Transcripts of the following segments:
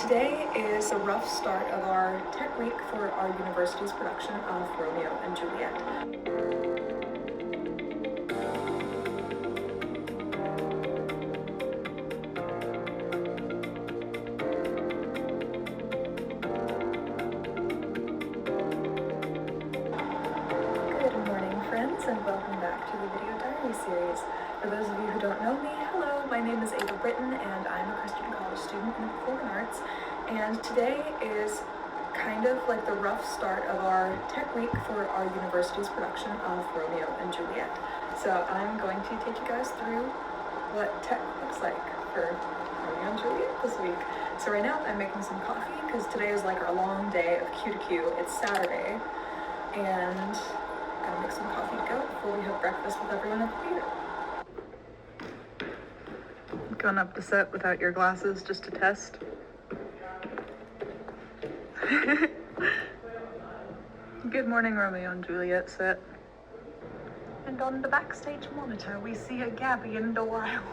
Today is a rough start of our tech week for our university's production of Romeo and Juliet. Good morning, friends, and welcome back to the video diary series. For those of you who don't know me, hello, my name is Eva Britton, and I'm a Christian college student in the performing arts. And today is kind of like the rough start of our tech week for our university's production of Romeo and Juliet. So I'm going to take you guys through what tech looks like for Romeo and Juliet this week. So right now I'm making some coffee because today is like our long day of Q to Q. It's Saturday, and gotta make some coffee to go before we have breakfast with everyone at the theater. Going up to set without your glasses just to test. Good morning, Romeo and Juliet set. And on the backstage monitor, we see a Gabby in the wild.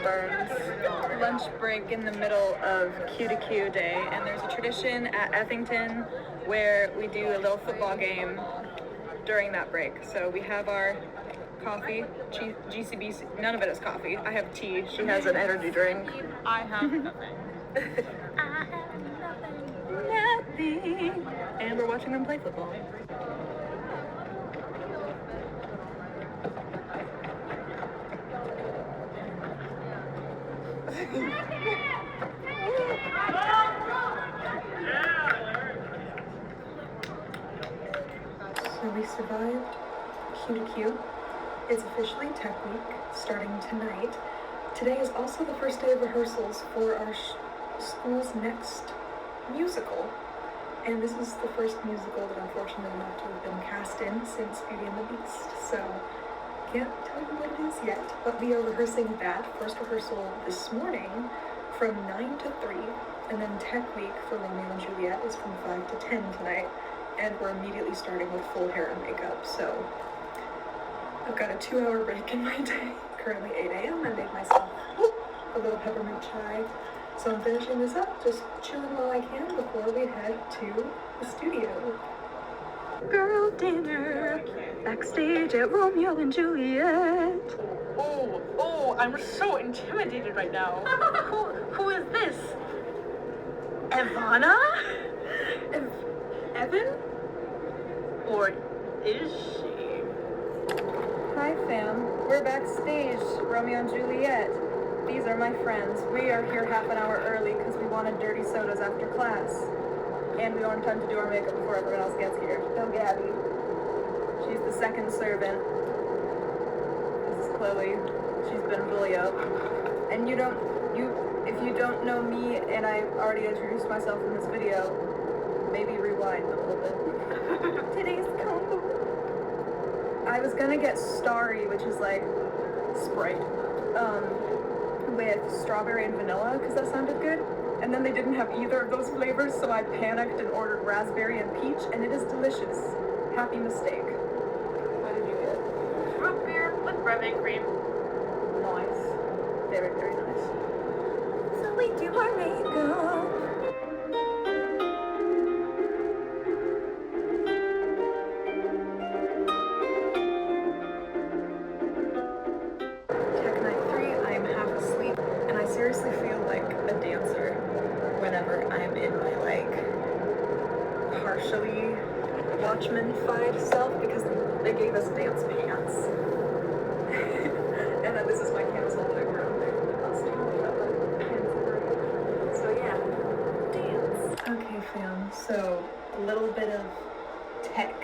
Burns. Lunch break in the middle of Q to Q day, and there's a tradition at Effington where we do a little football game during that break. So we have our coffee, GCBC, none of it is coffee. I have tea, she has an energy drink. I have nothing. I have nothing. And we're watching them play football. So we survived Q to Q. It's officially tech week, starting tonight. Today is also the first day of rehearsals for our school's next musical. And this is the first musical that I'm fortunate enough to have been cast in since Beauty and the Beast. So can't tell you what it is yet, but we are rehearsing that first rehearsal this morning from 9 to 3. And then tech week for Romeo and Juliet is from 5 to 10 tonight. And we're immediately starting with full hair and makeup, so I've got a 2-hour break in my day. Currently 8 a.m. I made myself a little peppermint chai, so I'm finishing this up, just chilling while I can before we head to the studio. Girl dinner, backstage at Romeo and Juliet. Oh, I'm so intimidated right now. Who is this? Ivana? Evan? Or is she? Hi fam, we're backstage, Romeo and Juliet. These are my friends. We are here half an hour early because we wanted dirty sodas after class. And we wanted time to do our makeup before everyone else gets here. No Gabby. She's the second servant. This is Chloe. She's Benvolio. And if you don't know me and I already introduced myself in this video, maybe rewind a little bit. Today's combo. I was gonna get Starry, which is like Sprite, with strawberry and vanilla, because that sounded good. And then they didn't have either of those flavors, so I panicked and ordered raspberry and peach, and it is delicious. Happy mistake. What did you get? Root beer with breve cream. Nice. Very, very nice. So we do our makeup. Tech night 3, I am half asleep, and I seriously feel like a dancer whenever I'm in my like partially Watchmen-fied self, because they gave us dance pants. And then this is my camisole that I wear on the costume. So yeah, dance. Okay fam, so a little bit of tech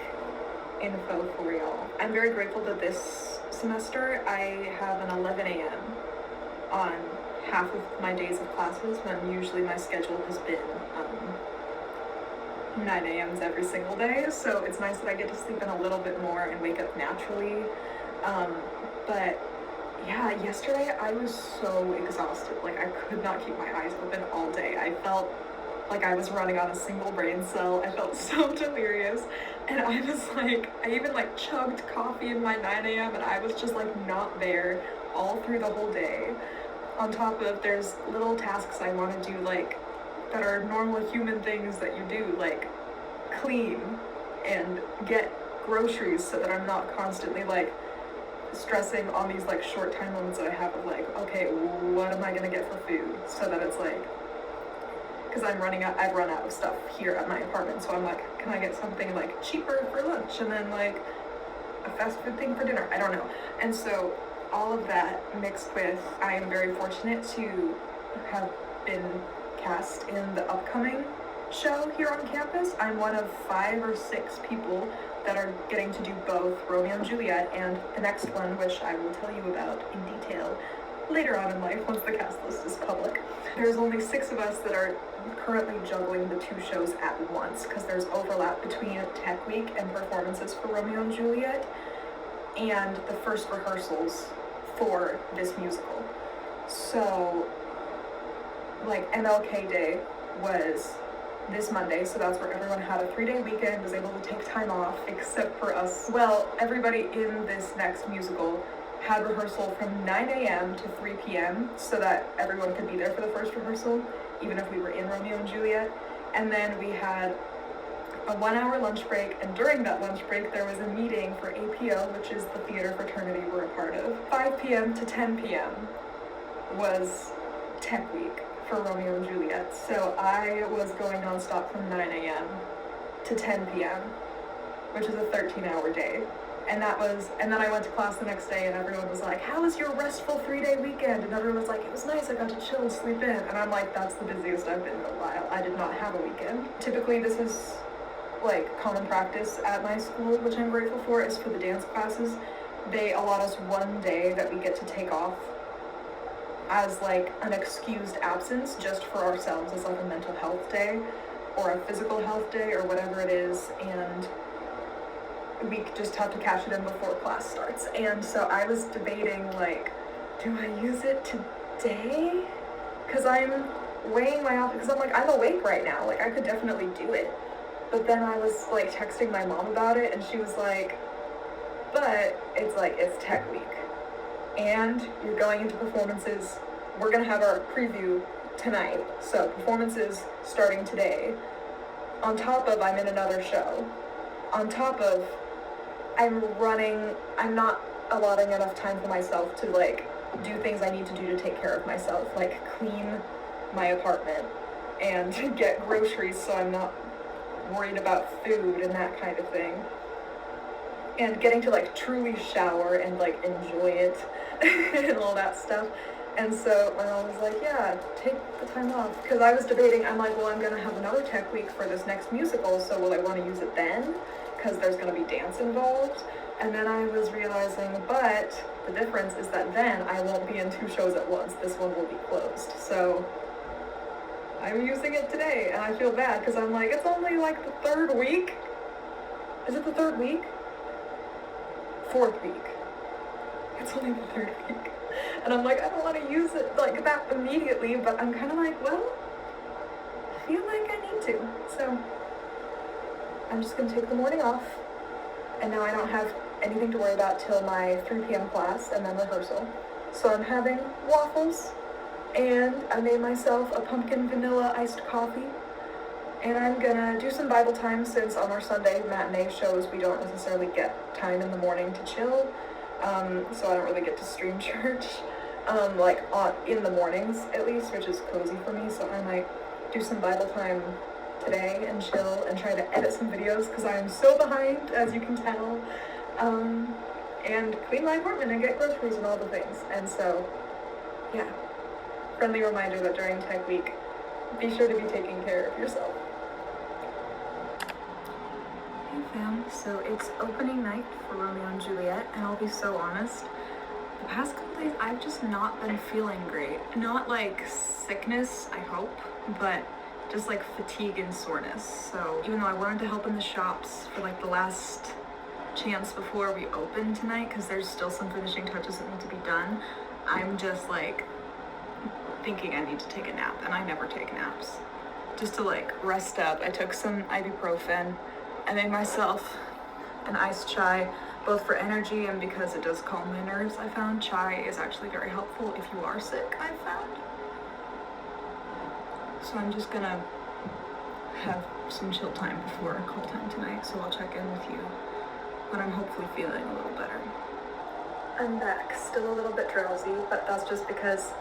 info for y'all. I'm very grateful that this semester I have an 11 a.m. on half of my days of classes, when usually my schedule has been 9 a.m.s every single day, so it's nice that I get to sleep in a little bit more and wake up naturally. But yeah, yesterday I was so exhausted. Like, I could not keep my eyes open all day. I felt like I was running on a single brain cell. I felt so delirious. And I was like, I even like chugged coffee in my 9 a.m. and I was just like not there all through the whole day. On top of, there's little tasks I want to do, like, that are normal human things that you do, like clean and get groceries, so that I'm not constantly like stressing on these like short time limits that I have of like, okay, what am I gonna get for food? So that it's like, because I've run out of stuff here at my apartment, so I'm like, can I get something like cheaper for lunch and then like a fast food thing for dinner? I don't know. And so all of that mixed with, I am very fortunate to have been cast in the upcoming show here on campus. I'm one of 5 or 6 people that are getting to do both Romeo and Juliet and the next one, which I will tell you about in detail later on in life once the cast list is public. There's only 6 of us that are currently juggling the 2 shows at once, because there's overlap between Tech Week and performances for Romeo and Juliet and the first rehearsals for this musical. So, like, MLK Day was this Monday, so that's where everyone had a 3-day weekend, was able to take time off, except for us. Well, everybody in this next musical had rehearsal from 9 a.m. to 3 p.m. so that everyone could be there for the first rehearsal, even if we were in Romeo and Juliet. And then we had a 1-hour lunch break, and during that lunch break there was a meeting for APO, which is the theater fraternity we're a part of. 5 p.m. to 10 p.m. was Tech Week for Romeo and Juliet. So I was going nonstop from 9 a.m. to 10 p.m., which is a 13-hour day. And then I went to class the next day and everyone was like, how was your restful 3-day weekend? And everyone was like, it was nice, I got to chill and sleep in. And I'm like, that's the busiest I've been in a while. I did not have a weekend. Typically this is like common practice at my school, which I'm grateful for, is for the dance classes. They allot us 1 day that we get to take off as like an excused absence just for ourselves, as like a mental health day or a physical health day or whatever it is, and we just have to cash it in before class starts. And so I was debating, like, do I use it today? Because I'm weighing my options, because I'm like, I'm awake right now, like I could definitely do it. But then I was like texting my mom about it and she was like, but it's like, it's Tech Week and you're going into performances. We're gonna have our preview tonight, so performances starting today. On top of, I'm in another show. On top of, I'm not allotting enough time for myself to like do things I need to do to take care of myself, like clean my apartment and get groceries so I'm not worried about food and that kind of thing. And getting to like truly shower and like enjoy it and all that stuff. And so my mom was like, yeah, take the time off. Because I was debating, I'm like, well, I'm going to have another Tech Week for this next musical, so will I want to use it then? Because there's going to be dance involved. And then I was realizing, but the difference is that then I won't be in 2 shows at once. This one will be closed. So I'm using it today, and I feel bad because I'm like, it's only like the 3rd week. Is it the 3rd week? 4th week. It's only the 3rd week. And I'm like, I don't want to use it like that immediately, but I'm kind of like, well, I feel like I need to. So I'm just going to take the morning off, and now I don't have anything to worry about till my 3 p.m. class and then rehearsal. So I'm having waffles, and I made myself a pumpkin vanilla iced coffee, and I'm gonna do some Bible time since on our Sunday matinee shows we don't necessarily get time in the morning to chill, so I don't really get to stream church, in the mornings at least, which is cozy for me, so I might do some Bible time today and chill and try to edit some videos because I'm so behind, as you can tell, and clean my apartment and get groceries and all the things. And so, yeah, friendly reminder that during Tech Week, be sure to be taking care of yourself. Hey fam, so it's opening night for Romeo and Juliet, and I'll be so honest, the past couple days I've just not been feeling great. Not like sickness, I hope, but just like fatigue and soreness. So even though I wanted to help in the shops for like the last chance before we open tonight, because there's still some finishing touches that need to be done, I'm just like thinking I need to take a nap, and I never take naps. just to like rest up. I took some ibuprofen. I made myself an iced chai, both for energy and because it does calm my nerves. I found chai is actually very helpful if you are sick, I've found. So I'm just gonna have some chill time before call time tonight, so I'll check in with you when I'm hopefully feeling a little better. I'm back, still a little bit drowsy, but that's just because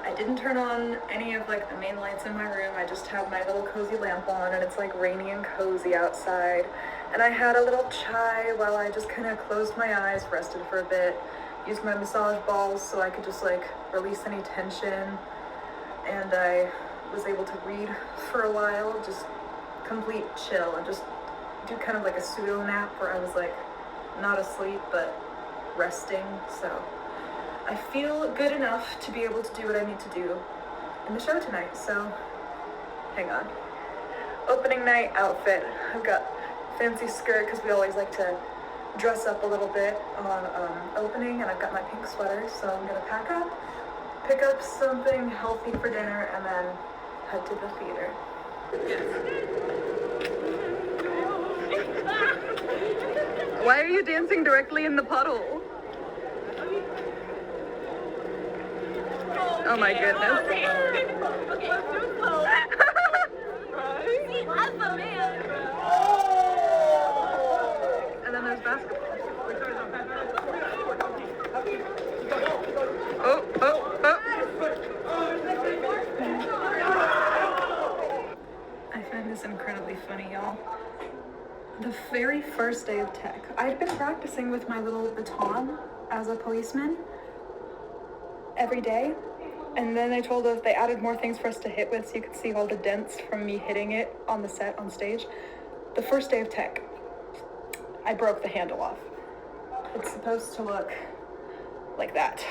I didn't turn on any of like the main lights in my room. I just have my little cozy lamp on, and it's like rainy and cozy outside. And I had a little chai while I just kind of closed my eyes, rested for a bit, used my massage balls so I could just like release any tension. And I was able to read for a while, just complete chill, and just do kind of like a pseudo nap where I was like not asleep but resting. So I feel good enough to be able to do what I need to do in the show tonight. So hang on. Opening night outfit. I've got fancy skirt because we always like to dress up a little bit on opening, and I've got my pink sweater, so I'm gonna pack up, pick up something healthy for dinner, and then head to the theater. Why are you dancing directly in the puddle? Oh my goodness. Okay, let's do it slow. Right? That's the man. And then there's basketball. Oh. I find this incredibly funny, y'all. The very first day of tech, I'd been practicing with my little baton as a policeman every day. And then they told us they added more things for us to hit with so you could see all the dents from me hitting it on the set, on stage. The first day of tech, I broke the handle off. It's supposed to look like that.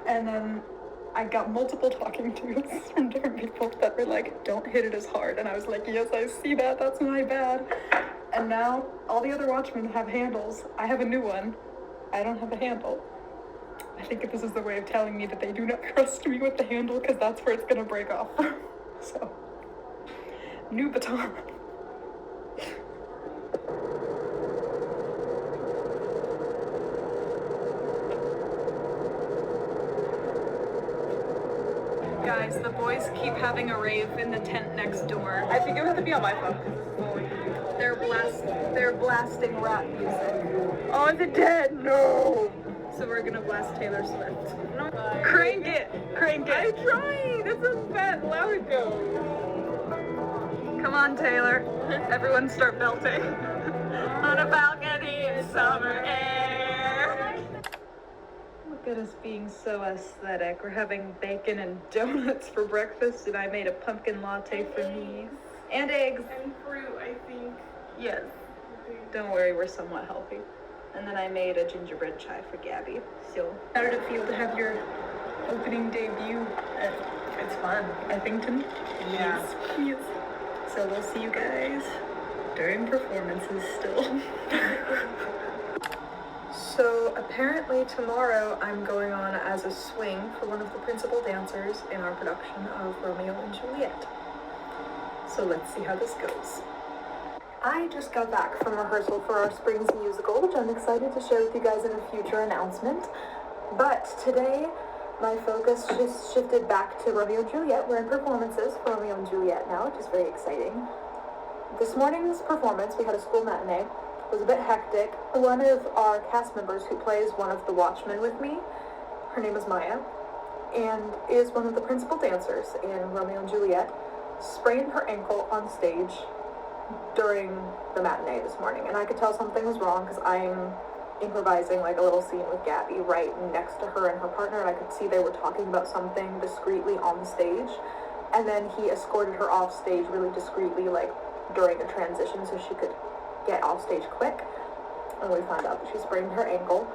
And then I got multiple talking to from different people that were like, don't hit it as hard. And I was like, yes, I see that, that's my bad. And now all the other watchmen have handles. I have a new one. I don't have a handle. I think this is the way of telling me that they do not trust me with the handle, because that's where it's gonna break off. So, new baton. Guys, the boys keep having a rave in the tent next door. I think it would have to be on my phone. They're blasting rap music. Oh, is it dead? No. So we're gonna blast Taylor Swift. No. Crank it! I'm trying. That's a fat loud it goes. Come on, Taylor. Everyone start belting. On a balcony in summer air. Look at us being so aesthetic. We're having bacon and donuts for breakfast, and I made a pumpkin latte for me. And eggs. And fruit, I think. Yes. Don't worry, we're somewhat healthy. And then I made a gingerbread chai for Gabby. So, how did it feel to have your opening debut at It's fun. Effington? Yeah. Yes. So we'll see you guys during performances still. So apparently tomorrow I'm going on as a swing for one of the principal dancers in our production of Romeo and Juliet. So let's see how this goes. I just got back from rehearsal for our Springs musical, which I'm excited to share with you guys in a future announcement. But today, my focus just shifted back to Romeo and Juliet. We're in performances for Romeo and Juliet now, which is very exciting. This morning's performance, we had a school matinee, was a bit hectic. One of our cast members who plays one of the watchmen with me, her name is Maya, and is one of the principal dancers in Romeo and Juliet, sprained her ankle on stage during the matinee this morning, and I could tell something was wrong because I'm improvising like a little scene with Gabby right next to her and her partner, and I could see they were talking about something discreetly on the stage, and then he escorted her off stage really discreetly, like during a transition, so she could get off stage quick. And we found out that she sprained her ankle.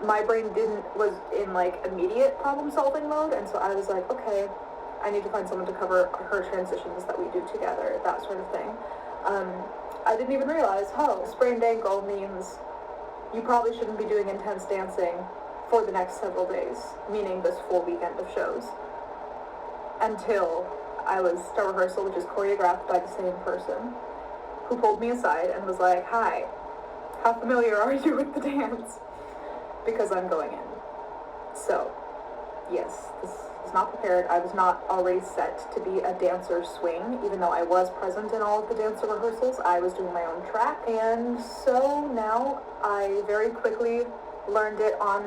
My brain was in like immediate problem solving mode, and so I was like, okay, I need to find someone to cover her transitions that we do together, that sort of thing. I didn't even realize, sprained ankle means you probably shouldn't be doing intense dancing for the next several days, meaning this full weekend of shows, until I was start rehearsal, which is choreographed by the same person, who pulled me aside and was like, "Hi, how familiar are you with the dance?" Because I'm going in. So, yes, this is not prepared. I was not already set to be a dancer swing, even though I was present in all of the dancer rehearsals. I was doing my own track, and so now I very quickly learned it on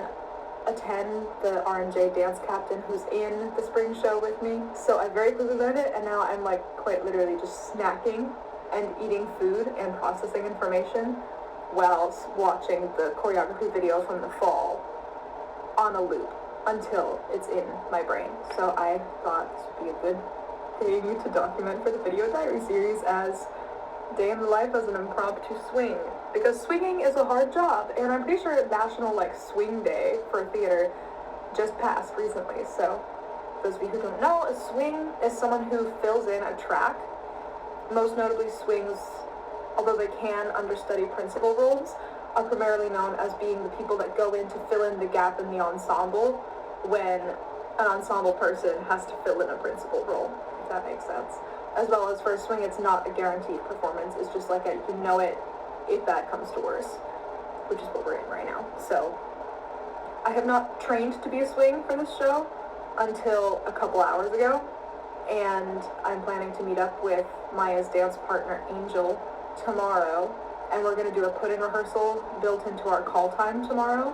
a 10, the R&J dance captain who's in the spring show with me. So I very quickly learned it, and now I'm like quite literally just snacking and eating food and processing information while watching the choreography video from the fall on a loop until it's in my brain. So I thought this would be a good thing to document for the video diary series as day in the life as an impromptu swing. Because swinging is a hard job, and I'm pretty sure National Swing Day for theater just passed recently. So those of you who don't know, a swing is someone who fills in a track. Most notably, swings, although they can understudy principal roles, are primarily known as being the people that go in to fill in the gap in the ensemble when an ensemble person has to fill in a principal role, if that makes sense. As well as for a swing, it's not a guaranteed performance. It's just like you know it if that comes to worse, which is what we're in right now. So I have not trained to be a swing for this show until a couple hours ago, and I'm planning to meet up with Maya's dance partner Angel tomorrow, and we're going to do a put-in rehearsal built into our call time tomorrow.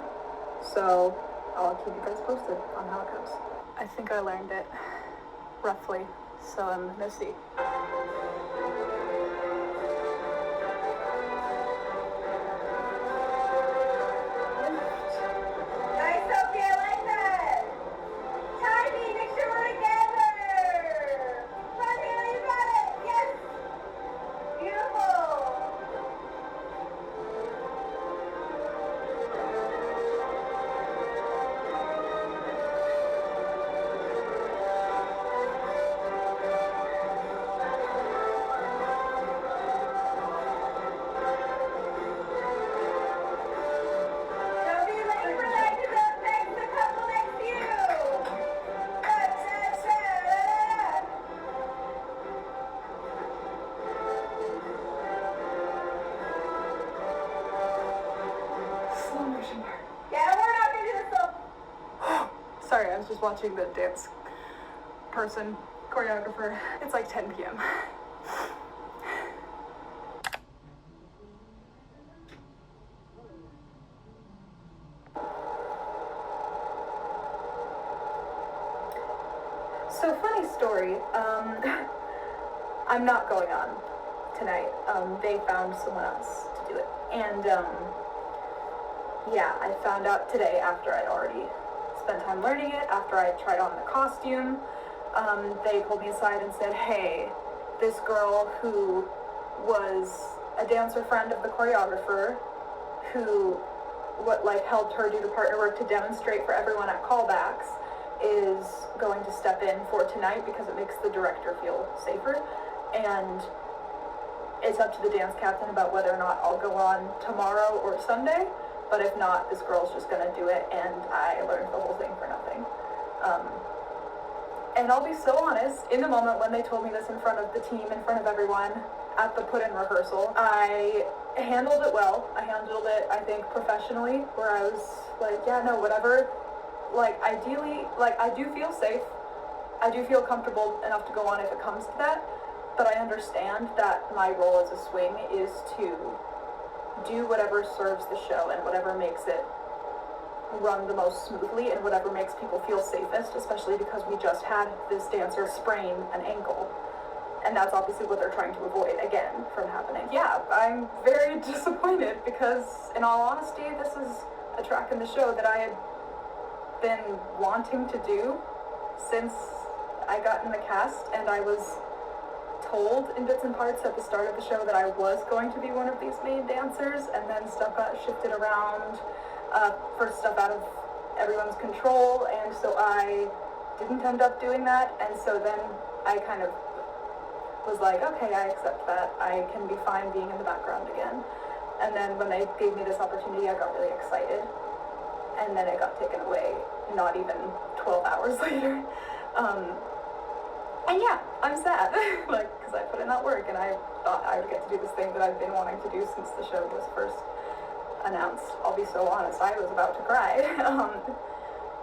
So I'll keep you guys posted on how it goes. I think I learned it roughly, so I'm gonna see. Sorry, I was just watching the dance person, choreographer. It's like 10 p.m. So, funny story, I'm not going on tonight. They found someone else to do it. And, yeah, I found out today after I'd already spent time learning it, after I tried on the costume. They pulled me aside and said, "Hey, this girl who was a dancer friend of the choreographer, who helped her do the partner work to demonstrate for everyone at callbacks, is going to step in for tonight because it makes the director feel safer, and it's up to the dance captain about whether or not I'll go on tomorrow or Sunday. But if not, this girl's just gonna do it," and I learned the whole thing for nothing. And I'll be so honest, in the moment when they told me this in front of the team, in front of everyone, at the put-in rehearsal, I handled it well. I handled it, I think, professionally, where I was like, yeah, no, whatever. Ideally, I do feel safe. I do feel comfortable enough to go on if it comes to that, but I understand that my role as a swing is to do whatever serves the show and whatever makes it run the most smoothly and whatever makes people feel safest, especially because we just had this dancer sprain an ankle, and that's obviously what they're trying to avoid again from happening. Yeah, I'm very disappointed because, in all honesty, this is a track in the show that I had been wanting to do since I got in the cast, and I was told in bits and parts at the start of the show that I was going to be one of these main dancers, and then stuff got shifted around for stuff out of everyone's control, and so I didn't end up doing that, and so then I kind of was like, okay, I accept that. I can be fine being in the background again. And then when they gave me this opportunity, I got really excited, and then it got taken away not even 12 hours later. And yeah, I'm sad, like, because I put in that work, and I thought I would get to do this thing that I've been wanting to do since the show was first announced. I'll be so honest, I was about to cry,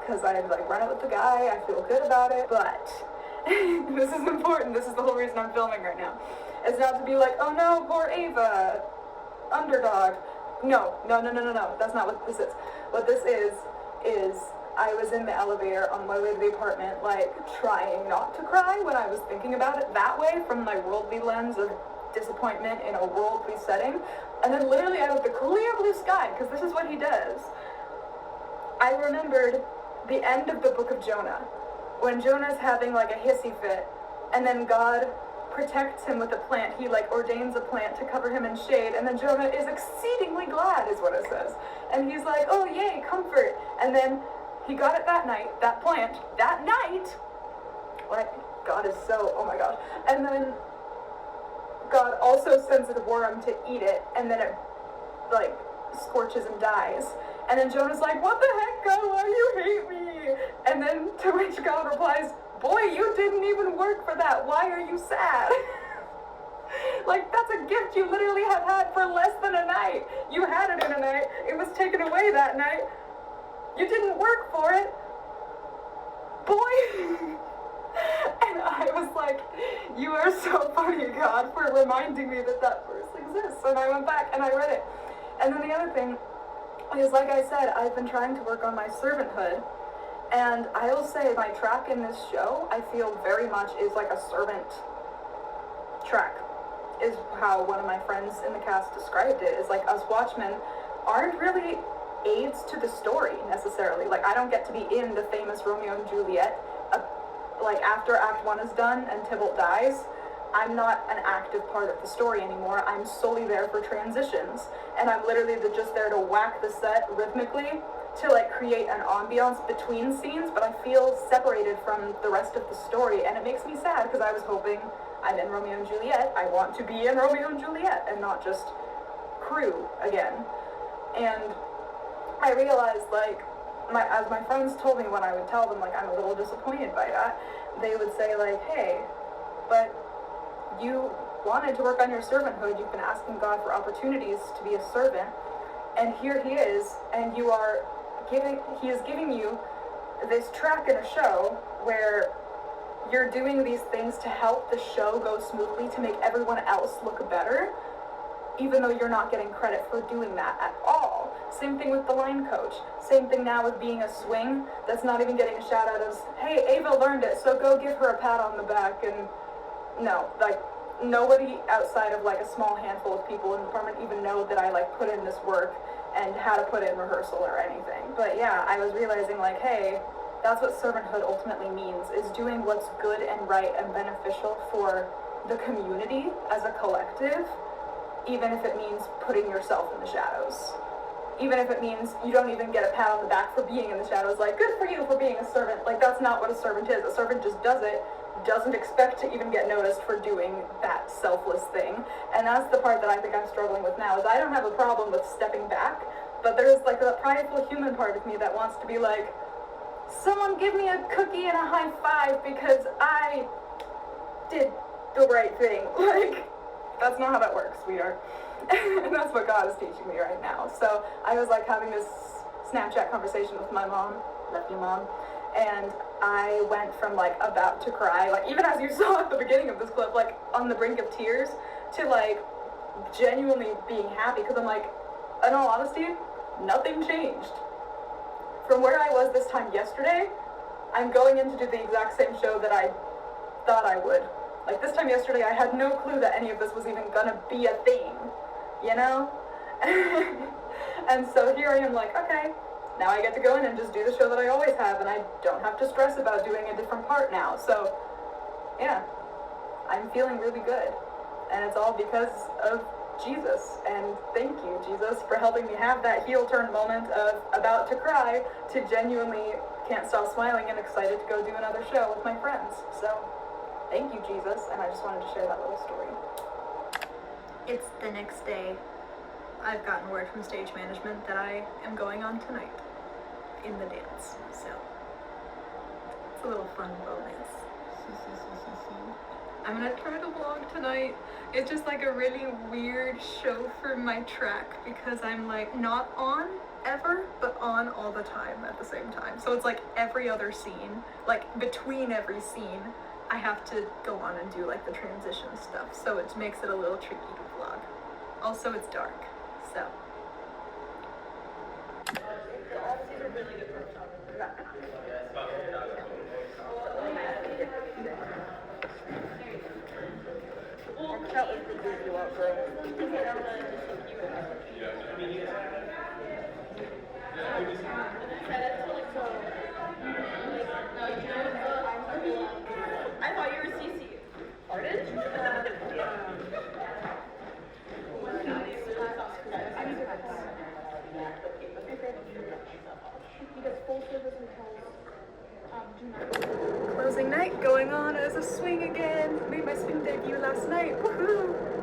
because I had, like, run it with the guy, I feel good about it, but this is important, this is the whole reason I'm filming right now. It's not to be like, oh no, poor Eva, underdog. No, that's not what this is. What this is I was in the elevator on my way to the apartment, like, trying not to cry when I was thinking about it that way, from my worldly lens of disappointment in a worldly setting, and then literally out of the clear blue sky, because this is what he does, I remembered the end of the book of Jonah, when Jonah's having, like, a hissy fit, and then God protects him with a plant. He, like, ordains a plant to cover him in shade, and then Jonah is exceedingly glad, is what it says. And he's like, oh, yay, comfort. And then he got it that night, that plant, that night. What? God is so, oh my gosh. And then God also sends a worm to eat it, and then it, like, scorches and dies. And then Jonah's like, what the heck, God, why do you hate me? And then to which God replies, boy, you didn't even work for that. Why are you sad? Like, that's a gift you literally have had for less than a night. You had it in a night. It was taken away that night. You didn't work for it. Boy. And I was like, you are so funny, God, for reminding me that that verse exists. And I went back and I read it. And then the other thing is, like I said, I've been trying to work on my servanthood. And I will say my track in this show, I feel very much is like a servant track, is how one of my friends in the cast described it. Is like, us Watchmen aren't really aids to the story necessarily. Like, I don't get to be in the famous Romeo and Juliet, like, after Act 1 is done and Tybalt dies. I'm not an active part of the story anymore. I'm solely there for transitions. And I'm literally just there to whack the set rhythmically to, like, create an ambiance between scenes, but I feel separated from the rest of the story, and it makes me sad, because I was hoping, I'm in Romeo and Juliet, I want to be in Romeo and Juliet, and not just crew again. And I realized, like, as my friends told me when I would tell them, like, I'm a little disappointed by that, they would say, like, hey, but you wanted to work on your servanthood, you've been asking God for opportunities to be a servant, and here he is, and he is giving you this track in a show where you're doing these things to help the show go smoothly, to make everyone else look better, even though you're not getting credit for doing that at all. Same thing with the line coach. Same thing now with being a swing that's not even getting a shout out of, hey, Ava learned it, so go give her a pat on the back. And no, like, nobody outside of, like, a small handful of people in the department even know that I, like, put in this work and how to put in rehearsal or anything. But yeah, I was realizing, like, hey, that's what servanthood ultimately means, is doing what's good and right and beneficial for the community as a collective, even if it means putting yourself in the shadows. Even if it means you don't even get a pat on the back for being in the shadows, like, good for you for being a servant. Like, that's not what a servant is. A servant just does it, doesn't expect to even get noticed for doing that selfless thing. And that's the part that I think I'm struggling with now, is I don't have a problem with stepping back, but there's, like, a prideful human part of me that wants to be like, someone give me a cookie and a high five because I did the right thing. Like, that's not how that works, sweetheart. And that's what God is teaching me right now. So I was, like, having this Snapchat conversation with my mom, love you, Mom, and I went from, like, about to cry, like, even as you saw at the beginning of this clip, like, on the brink of tears, to, like, genuinely being happy, because I'm like, in all honesty, nothing changed. From where I was this time yesterday, I'm going in to do the exact same show that I thought I would. Like, this time yesterday, I had no clue that any of this was even gonna be a thing, you know? And so here I am, like, okay, now I get to go in and just do the show that I always have, and I don't have to stress about doing a different part now. So, yeah, I'm feeling really good. And it's all because of Jesus. And thank you, Jesus, for helping me have that heel turn moment of about to cry to genuinely can't stop smiling and excited to go do another show with my friends. So, thank you, Jesus. And I just wanted to share that little story. It's the next day. I've gotten word from stage management that I am going on tonight in the dance, so it's a little fun bonus. I'm gonna try to vlog tonight. It's just like a really weird show for my track because I'm like not on ever, but on all the time at the same time. So it's like every other scene, like between every scene, I have to go on and do like the transition stuff. So it makes it a little tricky to vlog. Also, it's dark, so. I thought you were CC. Pardon? Closing night going on as a swing again. Made my swing debut last night. Woohoo!